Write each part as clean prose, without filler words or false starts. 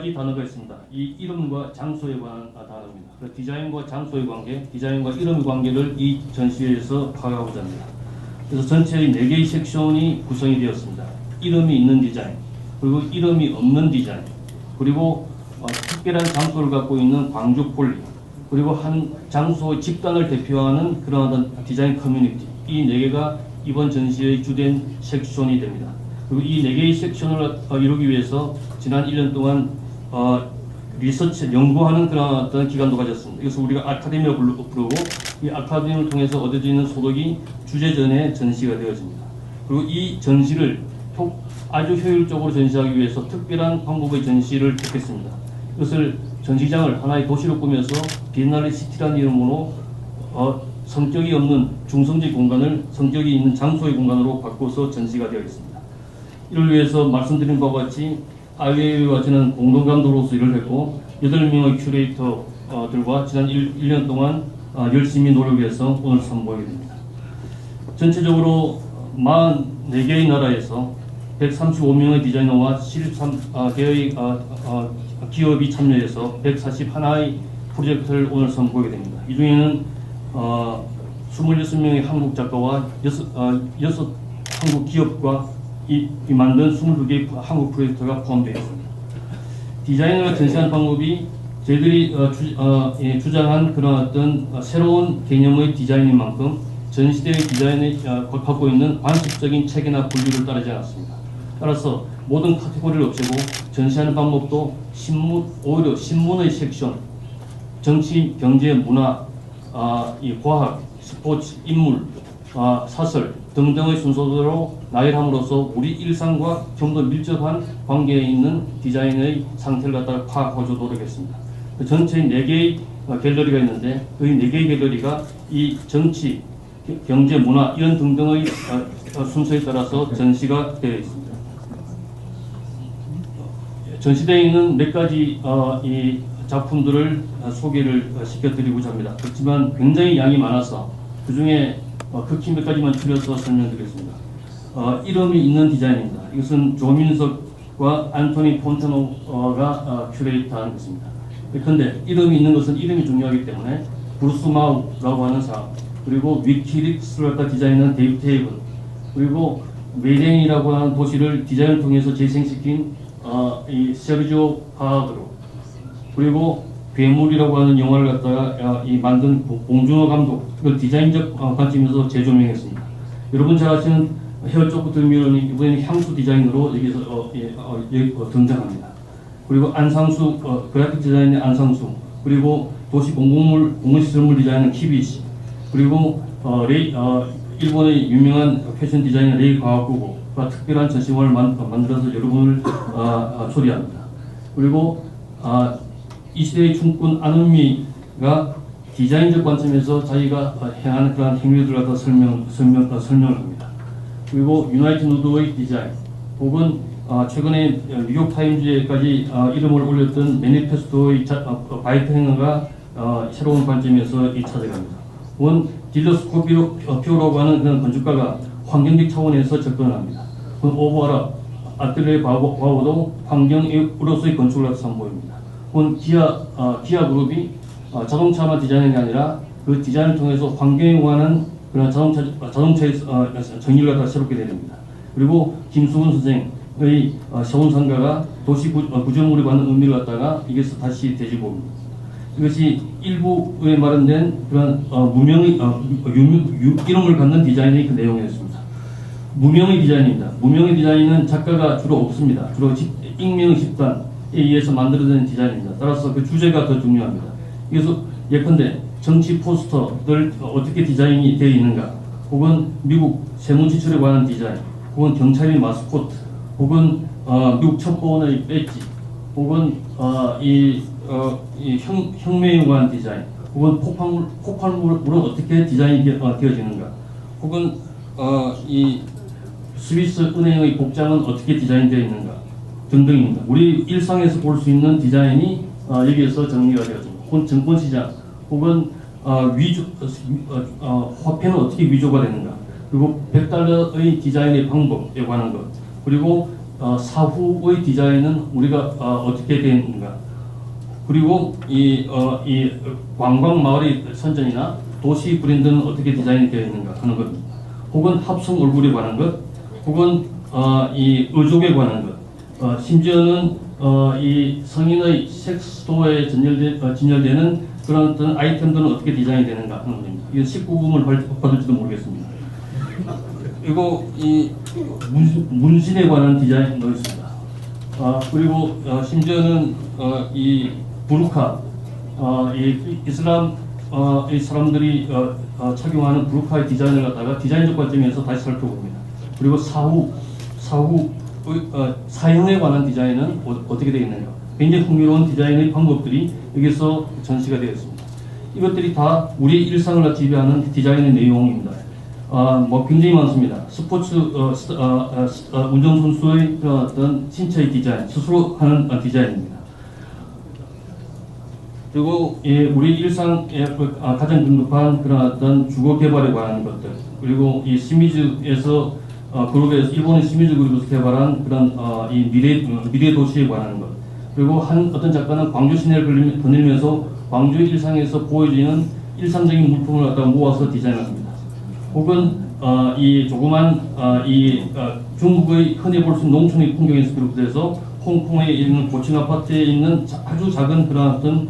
가지 단어가 있습니다. 이 이름과 장소에 관한 단어입니다. 그 디자인과 장소의 관계, 디자인과 이름의 관계를 이 전시회에서 파악하고자 합니다. 그래서 전체의 4개의 섹션이 구성이 되었습니다. 이름이 있는 디자인, 그리고 이름이 없는 디자인, 그리고 특별한 장소를 갖고 있는 광주 폴리, 그리고 한 장소의 집단을 대표하는 그런 어떤 디자인 커뮤니티, 이 4개가 이번 전시의 주된 섹션이 됩니다. 그리고 이 4개의 섹션을 이루기 위해서 지난 1년 동안 리서치, 연구하는 그런 어떤 기간도 가졌습니다. 그래서 우리가 아카데미를 부르고 이 아카데미를 통해서 얻어지는 소득이 주제전에 전시가 되어집니다. 그리고 이 전시를 아주 효율적으로 전시하기 위해서 특별한 방법의 전시를 택했습니다. 이것을 전시장을 하나의 도시로 꾸며서 비엔날레 시티라는 이름으로 성격이 없는 중성지 공간을 성격이 있는 장소의 공간으로 바꿔서 전시가 되어 있습니다. 이를 위해서 말씀드린 바와 같이 아이웨이와 저는 공동감독으로서 일을 했고 8명의 큐레이터들과 지난 1년 동안 열심히 노력해서 오늘 선보이게 됩니다. 전체적으로 44개의 나라에서 135명의 디자이너와 73개의 기업이 참여해서 141의 프로젝트를 오늘 선보이게 됩니다. 이 중에는 26명의 한국 작가와 6 한국 기업과 이 만든 22개의 한국 프로젝트가 포함되어 있습니다. 디자인을 전시하는 방법이 저희들이 주장한 그런 어떤 새로운 개념의 디자인인 만큼 전 시대의 디자인이 갖고 있는 관습적인 체계나 분류를 따르지 않았습니다. 따라서 모든 카테고리를 없애고 전시하는 방법도 오히려 신문의 섹션, 정치, 경제, 문화, 과학, 스포츠, 인물, 사설 등등의 순서대로 나열함으로써 우리 일상과 좀 더 밀접한 관계에 있는 디자인의 상태를 갖다가 파악하고자 노력했습니다. 전체에 4개의 갤러리가 있는데 그 4개의 갤러리가 이 정치, 경제, 문화 이런 등등의 순서에 따라서 전시가 되어 있습니다. 전시되어 있는 몇 가지 이 작품들을 소개를 시켜드리고자 합니다. 그렇지만 굉장히 양이 많아서 그 중에 극히 몇 가지만 추려서 설명드리겠습니다. 이름이 있는 디자인입니다. 이것은 조민석과 안토니 폰타노가 큐레이터한 것입니다. 그런데 이름이 있는 것은 이름이 중요하기 때문에 브루스 마우라고 하는 사람, 그리고 위키릭스를 갖다 디자인한 데이비드 헤이븐, 그리고 메덴이라고 하는 도시를 디자인을 통해서 재생시킨 이 세르지오 파드로, 그리고 괴물이라고 하는 영화를 갖다가 만든 봉준호 감독, 이걸 디자인적 관점에서 재조명했습니다. 여러분 잘 아시는 헤어조크 들미론이 이번에는 향수 디자인으로 여기서 등장합니다. 그리고 안상수, 그래픽 디자인의 안상수, 그리고 도시 공공시설물 디자인은 키비시, 그리고 일본의 유명한 패션 디자이너 레이 가와쿠보가 특별한 전시관을 만들어서 여러분을 초대합니다. 그리고 이 시대의 춤꾼 안은미가 디자인적 관점에서 자기가 행하는 그러한 행위들을 갖다 설명을 합니다. 그리고 유나이티드 누드의 디자인, 혹은 최근에 뉴욕타임즈에까지 이름을 올렸던 매니페스토의 바이트 행어가 새로운 관점에서 찾아갑니다. 혹은 딜러스 코피오라고 하는 그런 건축가가 환경적 차원에서 접근을 합니다. 오버라 아틀레 바오도 환경으로서의 건축을 선보입니다. 혹은 기아 그룹이 자동차만 디자인한 게 아니라 그 디자인을 통해서 환경에 관한 그런 자동차의 정의를 갖다 새롭게 내립니다. 그리고 김수근 선생의 세운상가가 도시 구조물에 관한 의미를 갖다가 이게서 다시 되짚어봅니다. 이것이 일부에 마련된 그런 무명의 이름을 갖는 디자인의 그 내용이었습니다. 무명의 디자인입니다. 무명의 디자인은 작가가 주로 없습니다. 주로 익명의 집단에 의해서 만들어진 디자인입니다. 따라서 그 주제가 더 중요합니다. 그래서 예컨대 정치 포스터들 어떻게 디자인이 되어 있는가, 혹은 미국 세무지출에 관한 디자인, 혹은 경찰의 마스코트, 혹은 미국 첩보원의 배지, 혹은 혁명에 관한 디자인, 혹은 폭발물은 어떻게 디자인이 되어지는가, 혹은 이 스위스 은행의 복장은 어떻게 디자인되어 있는가 등등입니다. 우리 일상에서 볼 수 있는 디자인이 여기에서 정리가 되어집니다. 혹은 증권시장, 혹은 화폐는 어떻게 위조가 되는가, 그리고 $100의 디자인의 방법에 관한 것, 그리고 사후의 디자인은 우리가 어떻게 되는가? 그리고 이 관광 마을의 선전이나 도시 브랜드는 어떻게 디자인이 되어 있는가 하는 것, 혹은 합성 얼굴에 관한 것, 혹은 이 의족에 관한 것, 심지어는 이 성인의 섹스도어에 진열되는 그런 어떤 아이템들은 어떻게 디자인이 되는가 하는 겁니다. 이게 19금을 받을지도 모르겠습니다. 그리고 이 문신에 관한 디자인도 있습니다. 그리고 심지어는 이 부르카, 이 이슬람 이 사람들이 착용하는 부르카의 디자인을 갖다가 디자인적 관점에서 다시 살펴봅니다. 그리고 사후 사형에 관한 디자인은 어떻게 되어 있는가? 굉장히 흥미로운 디자인의 방법들이 여기서 전시가 되어 있습니다. 이것들이 다 우리 일상을 지배하는 디자인의 내용입니다. 뭐 굉장히 많습니다. 스포츠 운전선수의 어떤 신체의 디자인, 스스로 하는 디자인입니다. 그리고 우리 일상에 가장 긴급한 그런 어떤 주거 개발에 관한 것들, 그리고 이 시미즈에서 그룹에서 일본의 시미즈 그룹에서 개발한 그런 이 미래 도시에 관한 것, 그리고 어떤 작가는 광주 시내를 거닐면서 광주 일상에서 보여지는 일상적인 물품을 갖다가 모아서 디자인합니다. 혹은 이 조그만 중국의 흔히 볼 수 있는 농촌의 풍경에서 비롯해서 홍콩에 있는 고층 아파트에 있는 아주 작은 그런 어떤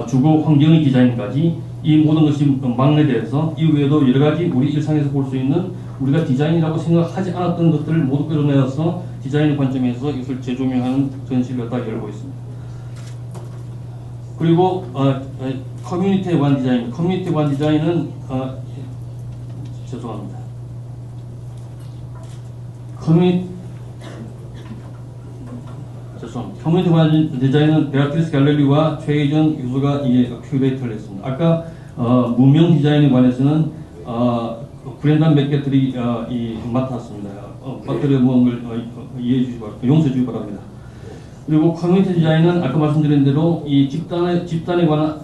주거 환경의 디자인까지 이 모든 것이 막내돼서 이외에도 여러 가지 우리 일상에서 볼 수 있는 우리가 디자인이라고 생각하지 않았던 것들을 모두 끌어내어서 디자인의 관점에서 이것을 재조명하는 전시를 갖다 열고 있습니다. 그리고 커뮤니티에 관한 디자인, 커뮤니티에 관한 디자인은 죄송합니다. 커뮤니티 관련 디자인은 베아트리스 갈레리와 최혜전 교수가 큐레이터를 했습니다. 아까 문명 디자인에 관해서는 브렌단 맥게트리 맡았습니다. 맡으려는 걸 이해해 주시기 바랍니다. 용서해 주시기 바랍니다. 그리고 커뮤니티 디자인은 아까 말씀드린 대로 이 집단에 관한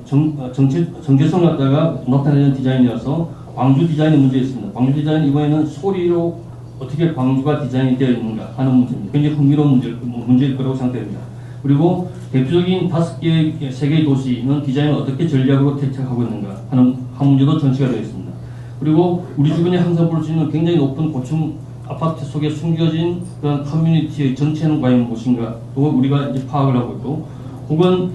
정체성을 갖다가 나타내는 디자인이어서 광주 디자인의 문제 있습니다. 광주 디자인 이번에는 소리로 어떻게 광주가 디자인이 되어 있는가 하는 문제입니다. 굉장히 흥미로운 문제일 거라고 생각됩니다. 그리고 대표적인 5개의 세계의 도시는 디자인을 어떻게 전략으로 대책하고 있는가 하는 한 문제도 전시가 되어 있습니다. 그리고 우리 주변에 항상 볼 수 있는 굉장히 높은 고층 아파트 속에 숨겨진 그런 커뮤니티의 정체는 과연 무엇인가 또 우리가 이제 파악을 하고 있고, 혹은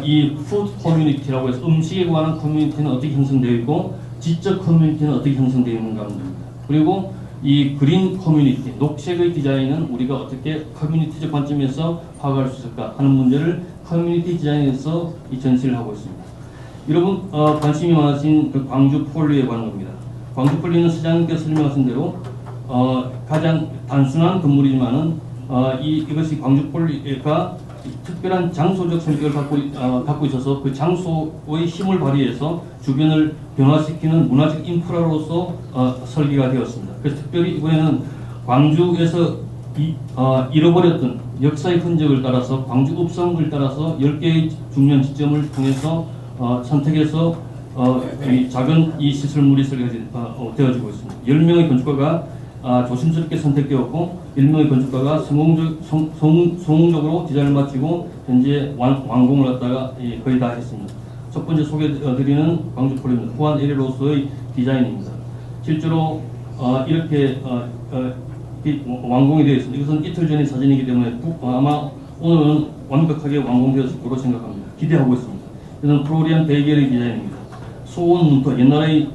이 푸드 커뮤니티라고 해서 음식에 관한 커뮤니티는 어떻게 형성되어 있고 지적 커뮤니티는 어떻게 형성되어 있는가 하는 겁니다. 그리고 이 그린 커뮤니티, 녹색의 디자인은 우리가 어떻게 커뮤니티적 관점에서 파악할 수 있을까 하는 문제를 커뮤니티 디자인에서 이 전시를 하고 있습니다. 여러분 관심이 많으신 그 광주 폴리에 관한 겁니다. 광주 폴리는 시장님께서 설명하신 대로 가장 단순한 건물이지만은 이것이 광주 폴리가 특별한 장소적 성격을 갖고 있어서 그 장소의 힘을 발휘해서 주변을 변화시키는 문화적 인프라로서 설계가 되었습니다. 그래서 특별히 이번에는 광주에서 잃어버렸던 역사의 흔적을 따라서 광주 읍성을 따라서 10개의 중요한 지점을 통해서 선택해서 이 작은 이 시설물이 설계되어지고 있습니다. 10명의 건축가가 조심스럽게 선택되었고 1명의 건축가가 성공적으로 디자인을 마치고 현재 완공을 갖다가 거의 다 했습니다. 첫 번째 소개드리는 광주 폴리입니다. 후안 LL로서의 디자인입니다. 실제로 이렇게 완공이 되어 있습니다. 이것은 이틀 전의 사진이기 때문에 아마 오늘은 완벽하게 완공되었을 거로 생각합니다. 기대하고 있습니다. 이것은 플로리안 베이겔의 디자인입니다. 소원 문터, 옛날의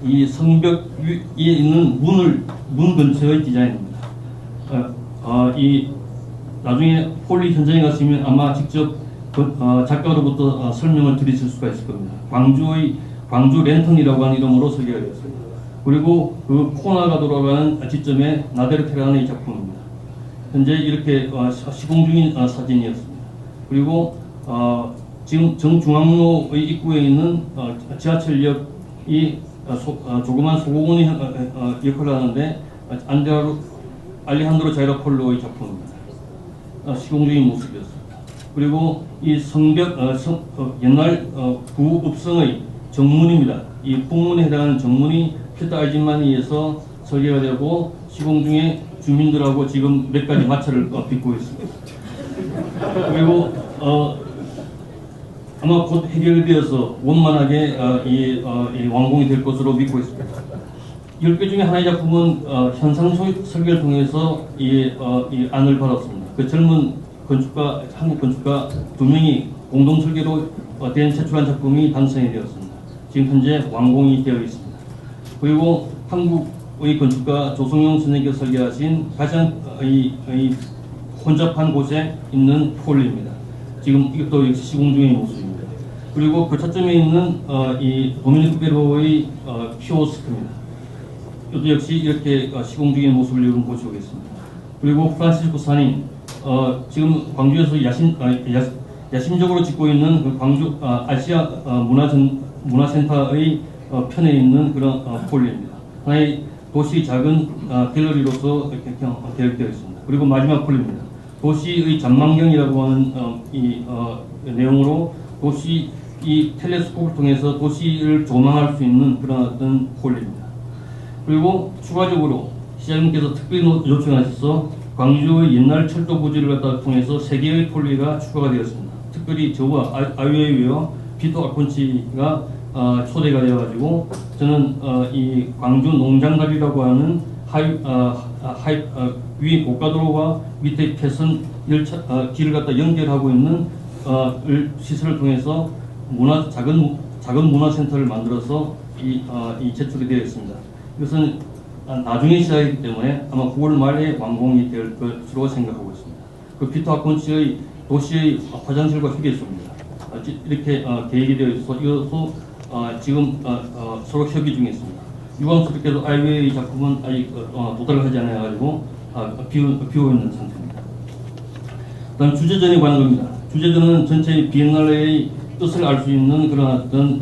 이 성벽 위에 있는 문 근처의 디자인입니다. 나중에 폴리 현장에 가시면 아마 직접 작가로부터 설명을 드리실 수가 있을 겁니다. 광주 랜턴이라고 하는 이름으로 설계가 되었습니다. 그리고 그 코나가 돌아가는 지점에 나데르 테라의 작품입니다. 현재 이렇게 시공 중인 사진이었습니다. 그리고 지금 정중앙로의 입구에 있는 지하철역이 조그만 소공원의 역할을 하는데 알레한드로 자이라폴로의 작품입니다. 시공 중인 모습이었습니다. 그리고 이 성벽 옛날 구읍성의 정문입니다. 이 북문에 해당하는 정문이 필터 알진만에 의해서 설계가 되고 시공 중에 주민들하고 지금 몇 가지 마찰을 빚고 있습니다. 그리고 아마 곧 해결되어서 원만하게 이 완공이 될 것으로 믿고 있습니다. 10개 중에 하나의 작품은 현상 설계를 통해서 이 안을 받았습니다. 그 젊은 건축가, 한국 건축가 2명이 공동 설계로 된 제출한 작품이 당선이 되었습니다. 지금 현재 완공이 되어 있습니다. 그리고 한국의 건축가 조성용 선생님께서 설계하신 가장 혼잡한 곳에 있는 폴리입니다. 지금 이것도 역시 시공 중의 모습입니다. 그리고 그 차점에 있는 이 도미니크 베로의 키오스크입니다. 이것도 역시 이렇게 시공 중의 모습을 여러분 보시겠습니다. 그리고 프란시스코 산이 지금 광주에서 야심적으로 짓고 있는 그 광주 아시아 문화센터의 편에 있는 그런 폴리입니다. 하나의 도시 작은 갤러리로서 이렇게 계획되어 있습니다. 그리고 마지막 폴리입니다. 도시의 전망경이라고 하는 내용으로 도시 이 텔레스코프를 통해서 도시를 조망할 수 있는 그런 어떤 폴리입니다. 그리고 추가적으로 시장님께서 특별히 요청하셔서 광주의 옛날 철도 부지를 통해서 3개의 폴리가 추가가 되었습니다. 특별히 저와 아이웨이와 피터 아콘치가 초대가 되어가지고 저는 이 광주 농장다리라고 하는 위에 고가도로와 밑에 개선 열차 길을 갖다 연결하고 있는 시설을 통해서 작은 문화센터를 만들어서 이 제출이 되어 있습니다. 이것은 나중에 시작이기 때문에 아마 9월 말에 완공이 될 것으로 생각하고 있습니다. 그 피터 아콘치의 도시의 화장실과 휴게소입니다. 이렇게 계획이 되어 있어서 이것도 지금 서로 협의 중에 있습니다. 유광수께서 아이웨이 작품은 아직 도달을 하지 않아가지고 비워 있는 상태입니다. 그다음 주제전에 관한 겁니다. 주제전은 전체 비엔날레의 뜻을 알 수 있는 그런 어떤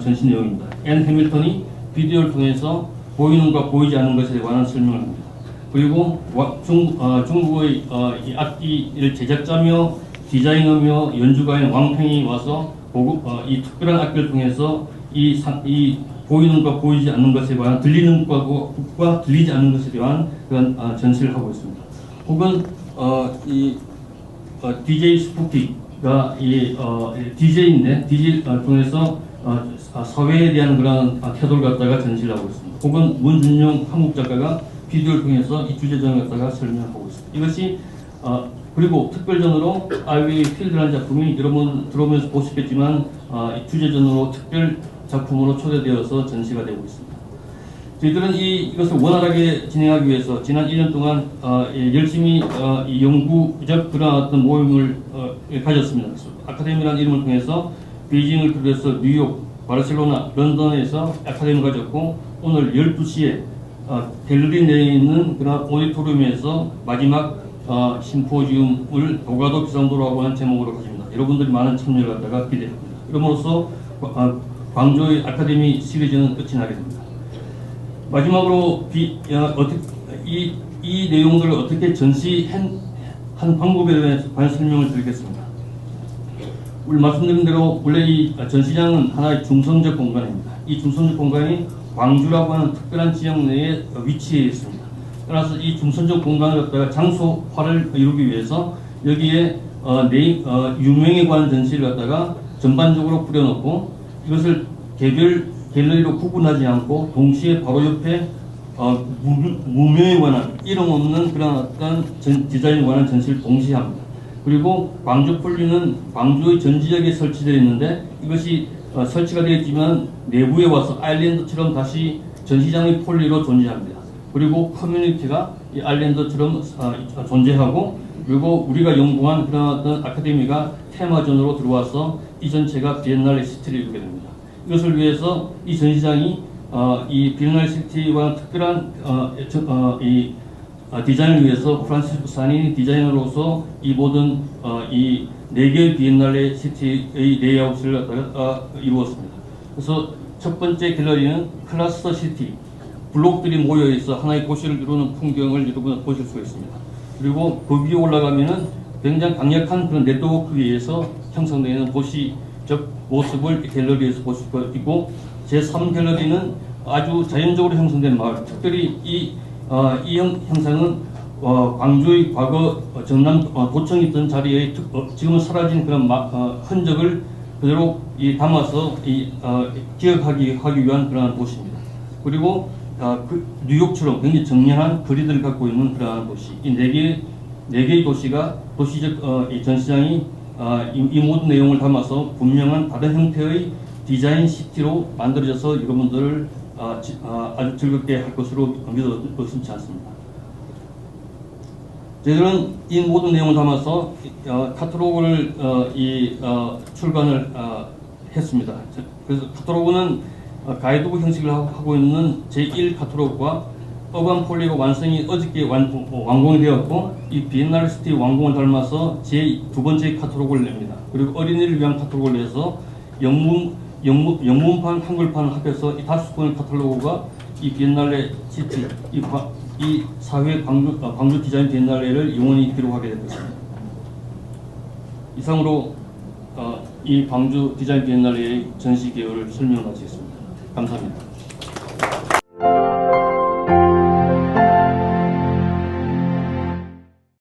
전시 내용입니다. 앤 해밀턴이 비디오를 통해서 보이는 것과 보이지 않는 것에 관한 설명을 합니다. 그리고 중국의 이 악기를 제작자며 디자이너며 연주가인 왕팽이 와서 이 특별한 악기를 통해서 이 보이는 것과 보이지 않는 것에 관한 들리는 것과 들리지 않는 것에 대한 그런 전시를 하고 있습니다. 혹은 이 DJ 스푸키가 DJ인데 DJ 통해서 사회에 대한 그런 태도를 갖다가 전시를 하고 있습니다. 혹은 문준영 한국 작가가 비디오를 통해서 이 주제전을 갖다가 설명하고 있습니다. 이것이 그리고 특별전으로 아이웨이 필드라는 작품이 여러분 들어오면서 보시겠지만 주제전으로 특별 작품으로 초대되어서 전시가 되고 있습니다. 저희들은 이것을 원활하게 진행하기 위해서 지난 1년 동안 열심히 연구적 그런 어떤 모임을 가졌습니다. 아카데미라는 이름을 통해서 베이징을 비롯해서 뉴욕, 바르셀로나, 런던에서 아카데미를 가졌고 오늘 12시에 갤러리 내에 있는 그런 오디토리움에서 마지막 심포지움을 도가도 비상도로라고 하는 제목으로 가집니다. 여러분들이 많은 참여를 갖다가 기대합니다. 그럼으로써 광주의 아카데미 시리즈는 끝이 나게 됩니다. 마지막으로 이 내용들을 어떻게 전시한 방법에 대한 설명을 드리겠습니다. 우리 말씀드린 대로 원래 이 전시장은 하나의 중성적 공간입니다. 이 중성적 공간이 광주라고 하는 특별한 지역 내에 위치해 있습니다. 따라서 이 중성적 공간을 갖다가 장소화를 이루기 위해서 여기에 유명에 관한 전시를 갖다가 전반적으로 뿌려놓고 이것을 개별 갤러리로 구분하지 않고 동시에 바로 옆에 무명에 관한 이름 없는 그런 어떤 디자인에 관한 전시를 동시에 합니다. 그리고 광주 폴리는 광주의 전 지역에 설치되어 있는데 이것이 설치가 되어 있지만 내부에 와서 아일랜드처럼 다시 전시장의 폴리로 존재합니다. 그리고 커뮤니티가 이 아일랜드처럼 존재하고 그리고 우리가 연구한 그런 어떤 아카데미가 테마전으로 들어와서 이 전체가 비엔날레 시티를 이루게 됩니다. 이것을 위해서 이 전시장이 이 비엔날레 시티와 특별한 이 디자인을 위해서 프란시스코 사니 디자이너로서 이 모든 이 4개의 비엔날레 시티의 레이아웃을 갖다가 이루었습니다. 그래서 첫 번째 갤러리는 클러스터 시티, 블록들이 모여 있어 하나의 도시를 이루는 풍경을 여러분 보실 수 있습니다. 그리고 그 위에 올라가면은 굉장히 강력한 그런 네트워크에 의해서 형성되는 도시적 모습을 갤러리에서 보실 수 있고 제3 갤러리는 아주 자연적으로 형성된 마을, 특별히 이 이 형상은 광주의 과거 전남 도청이 있던 자리에 지금은 사라진 그런 흔적을 그대로 담아서 기억하기 위한 그러한 도시입니다. 그리고 뉴욕처럼 굉장히 정연한 거리들을 갖고 있는 그러한 도시. 이 네 개의 도시가 도시적 이 전시장이 이 모든 내용을 담아서 분명한 다른 형태의 디자인 시티로 만들어져서 여러분들을 아주 즐겁게 할 것으로 믿어도 의심치 않습니다. 저희들은 이 모든 내용을 담아서 카탈로그를 출간을 했습니다. 그래서 카탈로그는 가이드북 형식을 하고 있는 제1 카탈로그와 어반 폴리가 완성이 어저께 완공이 되었고, 이 비엔날 시티 완공을 닮아서 두 번째 카탈로그를 냅니다. 그리고 어린이를 위한 카탈로그를 내서 영문판, 한글판을 합해서 이 5권의 카탈로그가 이 비엔날레 시티, 이 4회 광주 디자인 비엔날레를 영원히 기록하게 될 것입니다. 이상으로 이 광주 디자인 비엔날레의 전시 개요를 설명을 마치겠습니다. 감사합니다.